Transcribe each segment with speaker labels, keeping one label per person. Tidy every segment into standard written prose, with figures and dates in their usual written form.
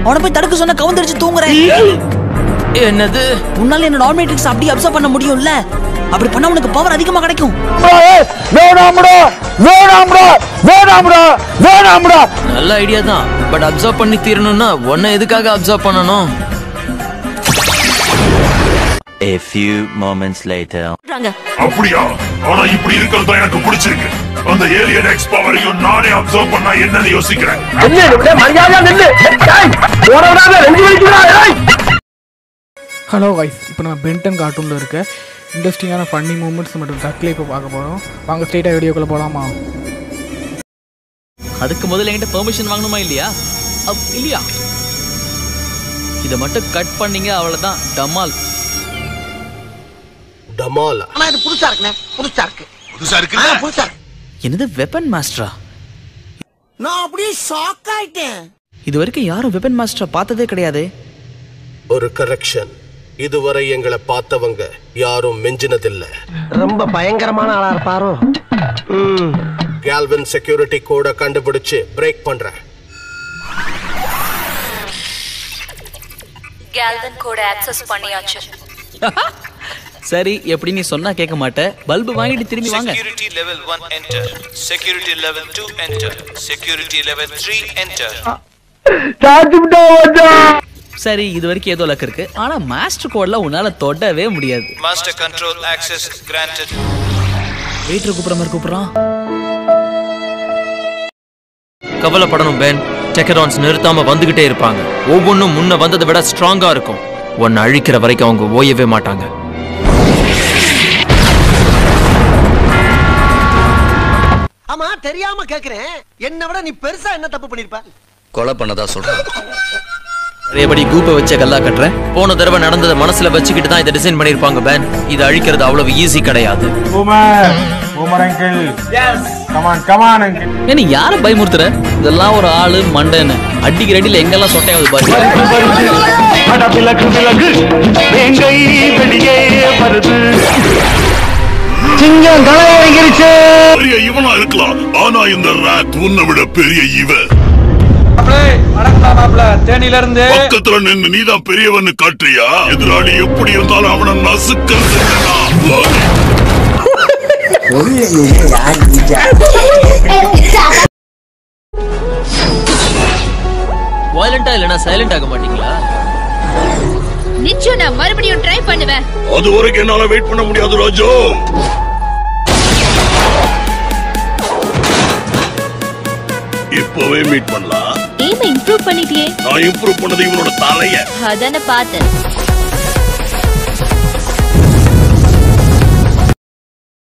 Speaker 1: அவனை போய் தடுக்க சொன்ன கவுந்தரிச்சு தூங்குறேன்.
Speaker 2: என்னது?
Speaker 1: உன்னால என்னோட ஆர்மேட்ரிக்ஸ் அப்படியே அப்சர்வ் பண்ண முடியும்ல? அப்படி பண்ணா உனக்கு பவர் அதிகமா கிடைக்கும்.
Speaker 2: நல்ல ஐடியா தான். பட் அப்சர்வ் பண்ணி தீரணும்னா உன்னை எதுக்காக அப்சர்வ் பண்ணணும்?
Speaker 3: A few moments later.
Speaker 4: அப்படியா? ஆனா இப்படி இருக்கிறது எனக்கு பிடிச்சிருக்கு. அந்த ஏலியன் எக்ஸ் பவரையும் நானே அப்சர்வ் பண்ணா என்னன்னு யோசிக்கிறேன்.
Speaker 5: ஹலோ கைஸ், இப்போ நம்ம பென்டன் கார்ட்டூனில் இருக்க இன்ட்ரெஸ்டிங்கான ஃபன்னி மூமெண்ட்ஸ் மற்றும் தற்கொலை இப்போ பார்க்க போகிறோம். வாங்க ஸ்ட்ரெயிட்டாக வீடியோக்குள்ளே போகலாமா?
Speaker 2: அதுக்கு முதல்ல என்கிட்ட பெர்மிஷன் வாங்கணுமா இல்லையா? இல்லையா? இதை மட்டும் கட் பண்ணீங்க அவ்வளோதான். டமால்
Speaker 6: டமால்.
Speaker 7: ஆனா இது புதுசா இருக்குனே. புதுசா இருக்கு. புதுசா இருக்கு.
Speaker 2: என்னது வெப்பன் மாஸ்டரா?
Speaker 7: நான் அப்படியே ஷாக் ஆயிட்டேன்.
Speaker 2: இது வரைக்கும் யாரும் வெப்பன் மாஸ்டரா பார்த்ததே கிடையாது.
Speaker 6: ஒரு கரெக்ஷன், இதுவரை எங்களை பார்த்தவங்க யாரும் மிஞ்சினதில்ல.
Speaker 7: ரொம்ப பயங்கரமான ஆளா இருப்பாரோ?
Speaker 6: கேல்வின் செக்யூரிட்டி கோட கண்டுபிடிச்சு பிரேக் பண்றேன்.
Speaker 8: கேல்வின் கோட ஆக்சஸ் பண்ணியாச்சு.
Speaker 2: சரி, எப்படி நீ சொன்னா கேட்க மாட்டேன். பல்பு வாங்கிட்டு திரும்பி வாங்க.
Speaker 9: Security level 1 enter. Security level 2 enter. Security level 3 enter.
Speaker 2: சரி, இது வரைக்கும் ஏதோ லக் இருக்கு. ஆனா மாஸ்டர் கோட்ல உன்னால தொடவே முடியாது.
Speaker 9: Master control access granted.
Speaker 2: Waiter கூப்பிடுறான். கவலைப்படணும் பென். டெக்கரான்ஸ் நிறுத்தாம வந்துகிட்டே இருப்பாங்க. ஒவ்வொன்றும் முன்ன வந்ததை விட ஸ்ட்ராங்கா இருக்கும். உன்னை அழிக்கிற வரைக்கும் அவங்க ஓயவே மாட்டாங்க.
Speaker 7: ஆமா, தெரியாம கேக்குறேன். என்ன விட நீ பெருசா என்ன தப்பு பண்ணிருப்ப?
Speaker 9: கொலை பண்ணதா சொல்றேன்.
Speaker 2: எப்படி கூப்பை வச்ச கல்லா கட்டுறேன்? போன தடவை நடந்ததை மனசுல வச்சுக்கிட்டு தான் இதை டிசைன் பண்ணிருப்பாங்க பென். இதை அழிக்கிறது அவ்வளவு ஈஸி கிடையாது. நீ யார பயமுறுத்துற? இதெல்லாம் ஒரு ஆளு மண்டன்னு அடிக்கிற அடியில எங்கெல்லாம் சொட்டையாவது பாரு.
Speaker 7: சிங்கம் தலையறிச்சு.
Speaker 4: பெரிய இவனா இருக்கலாம், ஆனா இந்த ராட் உன்னை விட பெரிய இவன். பக்கத்துல நின்னு நீதான் பெரியவன்னு காட்டுறியா? எதிராளி எப்படி இருந்தாலும் அவனை நசுக்கிறது.
Speaker 2: வயலண்டா இல்லனா சைலண்ட் ஆக மாட்டீங்களா?
Speaker 8: நிச்சயம் நான் மறுபடியும் ட்ரை பண்ணுவேன்.
Speaker 4: அது வரைக்கும் என்னால வெயிட் பண்ண முடியாது ராஜோ. இப்பவே மீட் பண்ணலாம்.
Speaker 8: ஏமா இம்ப்ரூவ் பண்ணிட்டியே?
Speaker 4: நான் இம்ப்ரூவ் பண்ணது இவனோட தலைய.
Speaker 8: அதான பார்த்தேன்.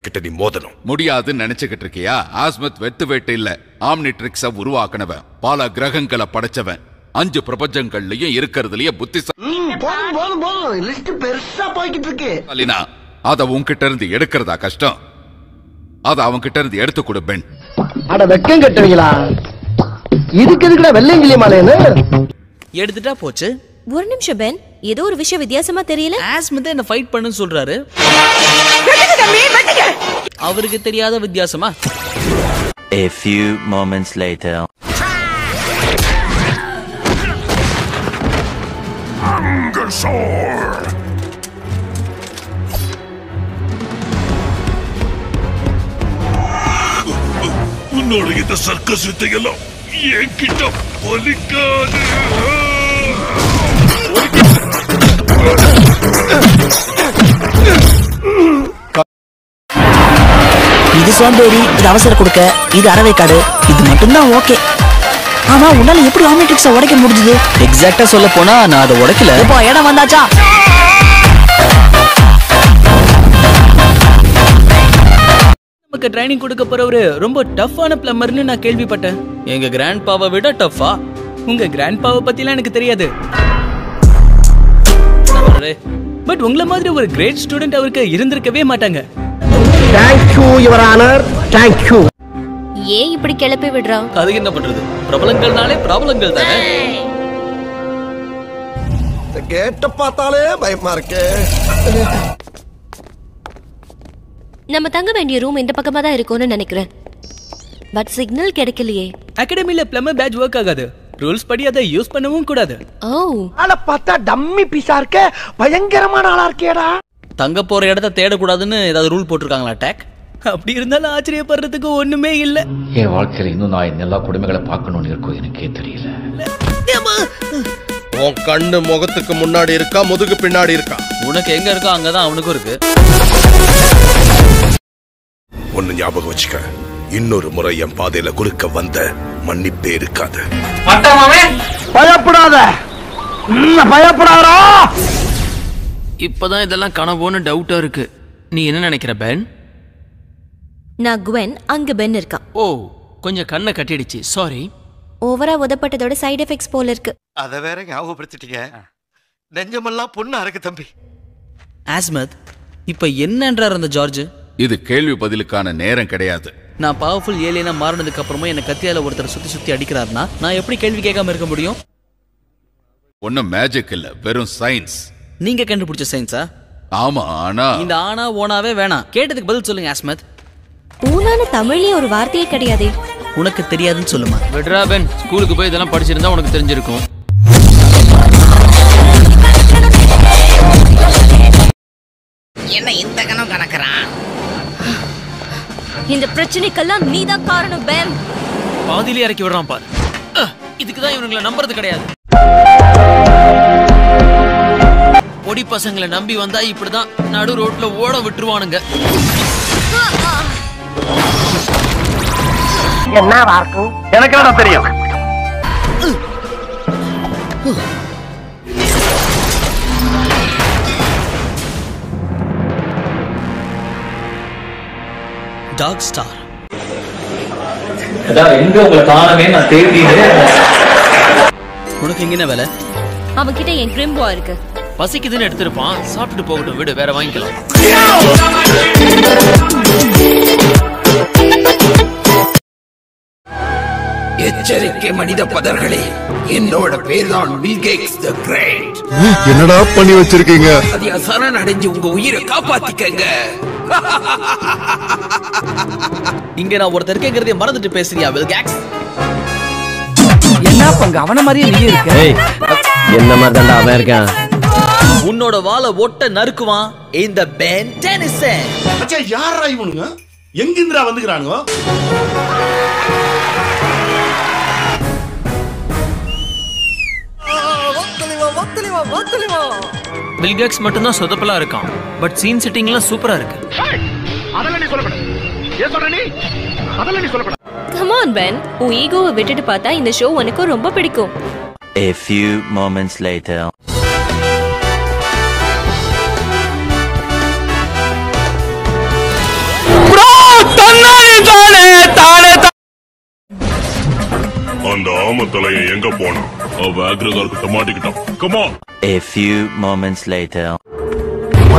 Speaker 4: கிட்ட நீ மோதணும்
Speaker 10: முடியாதுன்னு நினைச்சுக்கிட்டு இருக்கியா? ஆஸ்மத் வெத்து வேட்டு இல்ல, ஆம்னிட்ரிக்ஸ உருவாக்குனவன், பல கிரகங்களை படைச்சவன், 5 பிரபஞ்சங்கள்லயும் இருக்கிறதுலயே
Speaker 7: போதும். லிஸ்ட் பெருசா போய்கிட்டு இருக்கு.
Speaker 10: அத உன்கிட்ட இருந்து எடுக்கிறதா கஷ்டம்? அத அவன் கிட்ட இருந்து எடுத்து கொடு பென்.
Speaker 7: அட வெக்கம் கட்டுவீங்களா? இதுக்கு எதுக்குடா வெள்ளையங்கிலி மாலைன்னு
Speaker 2: எடுத்துட்டா போச்சு.
Speaker 8: ஒரு நிமிஷம் பென், ஏதோ ஒரு விஷயம் வித்தியாசமா தெரியல.
Speaker 2: ஆஸ்மத் என்ன ஃபைட் பண்ணுன்னு சொல்றாரு. அவருக்கு தெரியாத வித்தியாசமா?
Speaker 3: A few moments later.
Speaker 4: Hunger sword. உன்னோட இந்த சர்க்கஸ் வித்தையெல்லாம் என்கிட்ட பலிக்காது.
Speaker 1: இது சோம்பேறி, இது அவசர கொடுக்க, இது அறவைக்காடு, இது மட்டும்தான் ஓகே. ஆமா, உன்னால எப்படி ஆம்னிட்ரிக்ஸை உடைக்க முடிஞ்சது?
Speaker 2: எக்ஸாக்டா சொல்ல போனா நான் அதை உடைக்கல.
Speaker 1: இப்போ இடம் வந்தாச்சா?
Speaker 2: நமக்கு ட்ரைனிங் கொடுக்க போறவரு ரொம்ப டஃப்பான பிளம்பர்னு நான் கேள்விப்பட்டேன். எங்க கிராண்ட் பாவை விட டஃபா? உங்க கிராண்ட் பாவை பத்திலாம் எனக்கு தெரியாது. பட் உங்கள மாதிரி ஒரு கிரேட் ஸ்டூடெண்ட் அவருக்கு இருந்திருக்கவே மாட்டாங்க.
Speaker 7: Thank you your honor. Thank you.
Speaker 8: ஏன் இப்படி கிளப்பி விடுறான்?
Speaker 2: அதுக்கு என்ன பண்றது? பிரபலங்கள்னாலே ப்ராப்ளங்கள் தானே.
Speaker 7: கேட்ட பார்த்தாலே பயமா இருக்கு.
Speaker 8: நம்ம தங்க வேண்டிய ரூம் இந்த பக்கமா தான் இருக்கும்னு நினைக்கிறேன். பட் சிக்னல் கிடைக்கலையே.
Speaker 2: அகாடமில பிளம்பர் பேட்ச் வர்க் ஆகாது. ரூல்ஸ் படி அதை யூஸ் பண்ணவும் கூடாது.
Speaker 8: ஓ,
Speaker 7: ஆள பார்த்தா டம்மி பீஸா இருக்க, பயங்கரமான ஆளா இருக்கேடா.
Speaker 2: தங்க போற இடத்த தேடக்கூடாதுன்னு ஏதாவது ரூல் போட்டிருக்காங்களா டேக்? அப்படி இருந்தாலும் ஆச்சரியப்படுறதுக்கு ஒண்ணுமே இல்ல.
Speaker 11: என் வாழ்க்கையில இன்னும் நான் இந்த எல்லா கொடுமைகளை பார்க்கணும்னு இருக்கோ எனக்கே தெரியல.
Speaker 6: உன் கண்ணு முகத்துக்கு முன்னாடி இருக்கா, முதுகு பின்னாடி இருக்கா?
Speaker 2: உனக்கு எங்க இருக்கோ அங்கதான் அவனுக்கும் இருக்கு.
Speaker 12: ஒன்னு ஞாபகம் வச்சுக்க, இன்னொரு முறை என் பாதையில குறுக்க வந்த மன்னிப்பே இருக்காது.
Speaker 7: பயப்படாத, பயப்படாதா.
Speaker 2: இப்பதான் இதெல்லாம் கனவோன்னு டவுட்டா இருக்கு. நீ என்ன நினைக்கிற பென்?
Speaker 8: நான் குவென், அங்க பென் இருக்கா.
Speaker 2: ஓ, கொஞ்சம் கண்ணை கட்டிடுச்சு, சாரி.
Speaker 8: ஓவரா உதப்பட்டதோட சைடு எஃபெக்ட்ஸ் போல இருக்கு.
Speaker 7: அத வேற ஞாபகப்படுத்திட்டீங்க. நெஞ்சமெல்லாம் பொண்ணா இருக்கு தம்பி.
Speaker 2: ஆஸ்மத், இப்ப என்னன்றார் அந்த ஜார்ஜ்?
Speaker 10: இது கேள்வி பதிலுக்கான நேரம் கிடையாது.
Speaker 2: நான் பவர்ஃபுல் ஏலியனா மாறினதுக்கு அப்புறமா என்ன கத்தியால ஒருத்தர் சுத்தி சுத்தி அடிக்கிறாருன்னா நான் எப்படி கேள்வி கேட்காம இருக்க முடியும்?
Speaker 10: ஒன்னும் மேஜிக் இல்ல, வெறும் சயின்ஸ்.
Speaker 2: நீங்க கண்டுபிடிச்ச சயின்ஸா?
Speaker 10: ஆமா, ஆனா
Speaker 2: இந்த ஆனா ஓனாவே வேணாம். கேட்டதுக்கு பதில் சொல்லுங்க ஆஸ்மத்.
Speaker 8: ஊனான தமிழ்லயே ஒரு வார்த்தையே கிடையாதே.
Speaker 2: உனக்கு தெரியாதுன்னு சொல்லுமா?
Speaker 13: விட்ரா பென், ஸ்கூலுக்கு போய் இதெல்லாம் படிச்சிருந்தா உனக்கு தெரிஞ்சிருக்கும்.
Speaker 1: என்ன இந்த கணம் கணக்குறான்?
Speaker 8: இந்த பிரச்சனைக்கெல்லாம் நீதான் காரணம் பென்.
Speaker 2: பாதியிலே இறக்கி விடுறான் பாரு. இதுக்குதான் இவனுங்களை நம்புறது கிடையாது. பொடி பசங்களை நம்பி வந்தா இப்படிதான் நடு ரோட்ல ஓட விட்டுருவானுங்க.
Speaker 7: என்ன வார்க்கும் எனக்கு என்ன தெரியும்?
Speaker 2: டாக் ஸ்டார்.
Speaker 11: எங்க உங்களை காணவே நான் தேடினே.
Speaker 2: உனக்கு எங்க என்ன வேலை?
Speaker 8: அவன் கிட்ட என் கிரிம்போ இருக்கு.
Speaker 2: பசிக்குதுன்னு எடுத்திருப்பான், சாப்பிட்டு போகட்டும், விடு, வேற வாங்கிக்கலாம்.
Speaker 14: எச்சரிக்கை மனித பதர்களே, என்னோட பேர் தான் பில் கேட்ஸ் தி கிரேட்.
Speaker 12: என்னடா பண்ணி வச்சிருக்கீங்க?
Speaker 14: அதிக சரணடைஞ்சு உங்க உயிரை காப்பாத்திக்கங்க.
Speaker 2: இங்க நான் ஒருத்தர் இருக்கேங்கிறதே மறந்துட்டு பேசுறியா பில் கேட்ஸ்?
Speaker 1: என்ன பங்க அவன மாதிரியே நீ இருக்க?
Speaker 15: என்ன மாதிரி தான்டா அவன் இருக்கான்.
Speaker 2: உன்னோட வாளை ஒட்ட நறுக்குவான் இந்த பென் டெனிசன்.
Speaker 16: அச்சா, யாரா இவனுங்க? எங்கிந்திரா வந்துக்கிறானுங்க?
Speaker 13: பில் கேட்ஸ் மட்டும்தான் சொதப்பலா இருக்கான், பட் சீன் செட்டிங்லாம் சூப்பரா இருக்கு.
Speaker 16: அதெல்லாம் நீ சொல்லப்பட. ஏன் சொல்ற நீ? அதெல்லாம் நீ சொல்லப்பட.
Speaker 8: கம் ஆன் பென், உன் ஈகோவை விட்டுட்டு பார்த்தா இந்த ஷோ உனக்கு ரொம்ப பிடிக்கும்.
Speaker 3: A few moments later.
Speaker 4: அந்த ஆமத்தலைய எங்க போனா? அவ அக்ரகார் கிட்ட மாட்டிக்கிட்டான். Come on.
Speaker 3: A few moments later.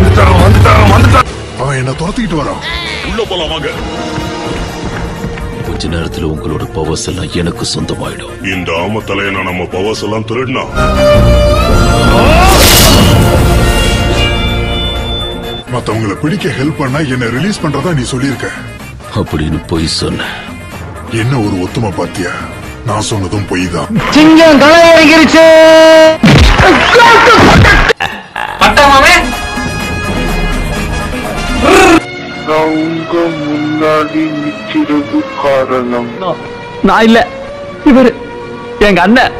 Speaker 4: வந்துட்டான். அவன் என்ன துரத்திக்கிட்டு வரான். உள்ள போலாம் வாங்க.
Speaker 12: கொஞ்ச நேரத்துல உங்களோட பவர்ஸ் எல்லாம் எனக்கு சொந்தமாயிடும்.
Speaker 4: இந்த ஆமத்தலைய நான் நம்ம பவர்ஸ் எல்லாம் திருடினா மத்தவங்களை பிடிக்க ஹெல்ப் பண்ணா என்ன ரிலீஸ் பண்றதா நீ சொல்லியிருக்க
Speaker 12: அப்படின்னு பொய் சொன்ன.
Speaker 4: என்ன ஒரு ஒத்துமை பாத்தியா? நான் சொன்னதும் பொய் தான்.
Speaker 7: சிங்கம் களை இறங்கிருச்சு.
Speaker 17: முன்னாடி நிக்கிறது காரணம்
Speaker 15: நான் இல்ல, இவரு எங்க அண்ணன்.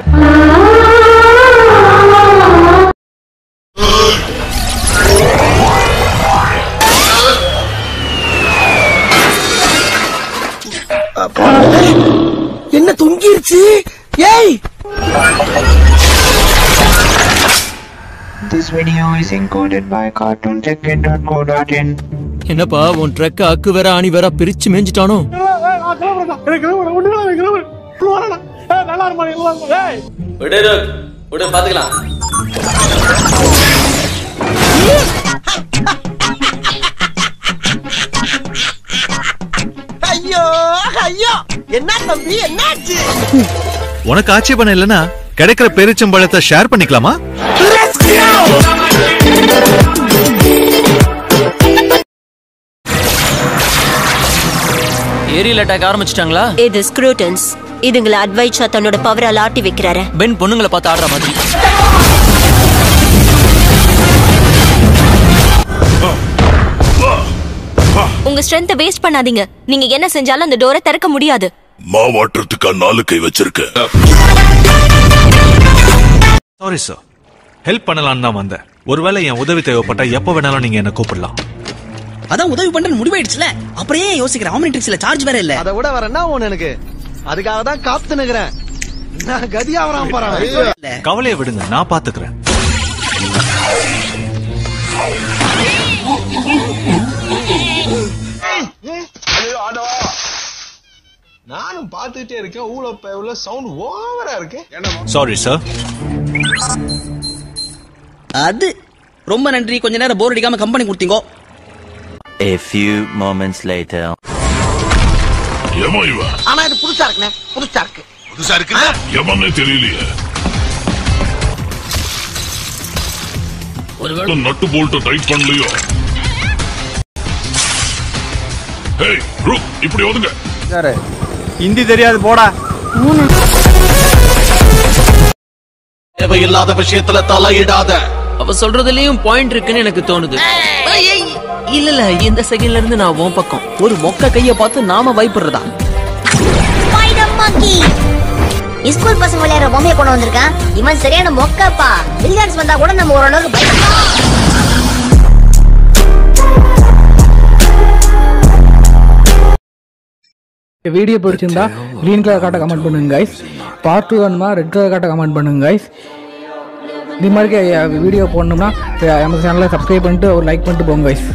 Speaker 7: என்ன தொங்கிருச்சு? ஏய்,
Speaker 17: This video is encoded by cartoonticket.co.in.
Speaker 13: என்னப்பா உன் ட்ரக் அக்கு வேற ஆணி வேற பிரிச்சு மேஞ்சிட்டானோ?
Speaker 2: விடு பாத்துக்கலாம்.
Speaker 7: ஐயோ ஐயோ, என்ன தம்பி என்னாச்சு?
Speaker 18: உனக்கு ஆட்சேபணம் இல்லனா கிடைக்கிற பெருச்சம்பழத்தை ஷேர் பண்ணிக்கலாமா?
Speaker 13: ஏரியல் அட்டாக் ஆரம்பிச்சிட்டாங்களா?
Speaker 8: இது ஸ்க்ரூட்டன்ஸ்.
Speaker 19: இதுங்களை அட்வைச்சா தன்னோட பவரால் ஆட்டி வைக்கிறாரு.
Speaker 2: பென் பொண்ணுங்களை பார்த்து ஆடுற மாதிரி.
Speaker 8: உங்க ஸ்ட்ரென்த் வேஸ்ட் பண்ணாதீங்க. நீங்க என்ன செஞ்சாலும் அந்த டோரை திறக்க முடியாது.
Speaker 4: மாவாட்டுறதுக்கா 4 கை வச்சிருக்க.
Speaker 18: சாரி சார், ஹெல்ப் பண்ணலாம்னு தான் வந்தேன். ஒருவேளை என் உதவி தேவைப்பட்டா எப்ப வேணாலும் நீங்க என்ன கூப்பிடலாம்.
Speaker 1: அதான் உதவி பண்றது முடிவாயிடுச்சுல, அப்புறம் ஏன் யோசிக்கிறேன்? ஆம்னிட்ரிக்ஸ்ல சார்ஜ் வேற இல்ல.
Speaker 7: அதை விட வர என்ன ஒண்ணு எனக்கு, அதுக்காக தான் காத்து நிக்கிறேன். நான் கதியா வராம போறேன்.
Speaker 18: கவலையை விடுங்க, நான் பாத்துக்கிறேன்.
Speaker 16: நானும் பாத்துட்டே இருக்கேன். ஊழ சவுண்ட் ஓவரா இருக்கு.
Speaker 18: Sorry sir.
Speaker 1: அது ரொம்ப நன்றி. கொஞ்ச நேரம் போர் அடிக்காம கம்பெனி கொடுத்தீங்க.
Speaker 3: A few moments later.
Speaker 7: ஆனா இது புதுசா இருக்குனே. புதுசா இருக்கு.
Speaker 4: எவனே தெரியலையே. ஒருவேளை நட்டு போல்ட் டைட் பண்ணலையோ. ஹேய் ருக், இப்படி ஒதுங்க.
Speaker 15: சார் ஹிந்தி தெரியாது போடா.
Speaker 6: தேவையில்லாத விஷயத்துல தலையிடாத.
Speaker 13: அவ சொல்றதுலயும் பாயிண்ட் இருக்குன்னு எனக்கு தோணுது.
Speaker 2: இல்ல இந்த செகண்ட்ல இருந்து நான் உன் பக்கம். ஒரு மொக்க கைய பார்த்து நாம பயப்படுறதா?
Speaker 19: ஸ்கூல் பசங்க விளையாடுற பொம்மையை கொண்டு வந்திருக்கான். இவன் சரியான மொக்கப்பா. வில்லியர்ஸ் வந்தா கூட நம்ம ஓரளவுக்கு பயப்படலாம்.
Speaker 5: வீடியோ பிடிச்சிருந்தா கிரீன் கலர் காட்ட கமெண்ட் பண்ணுங்க கைஸ். பார்ட் 2 வேணுமா ரெட் கலர் காட்ட கமெண்ட் பண்ணுங்க கைஸ். இது மாதிரி வீடியோ போடணும்னா நம்ம சேனலை சப்ஸ்கிரைப் பண்ணிட்டு ஒரு லைக் பண்ணிட்டு போங்க கைஸ்.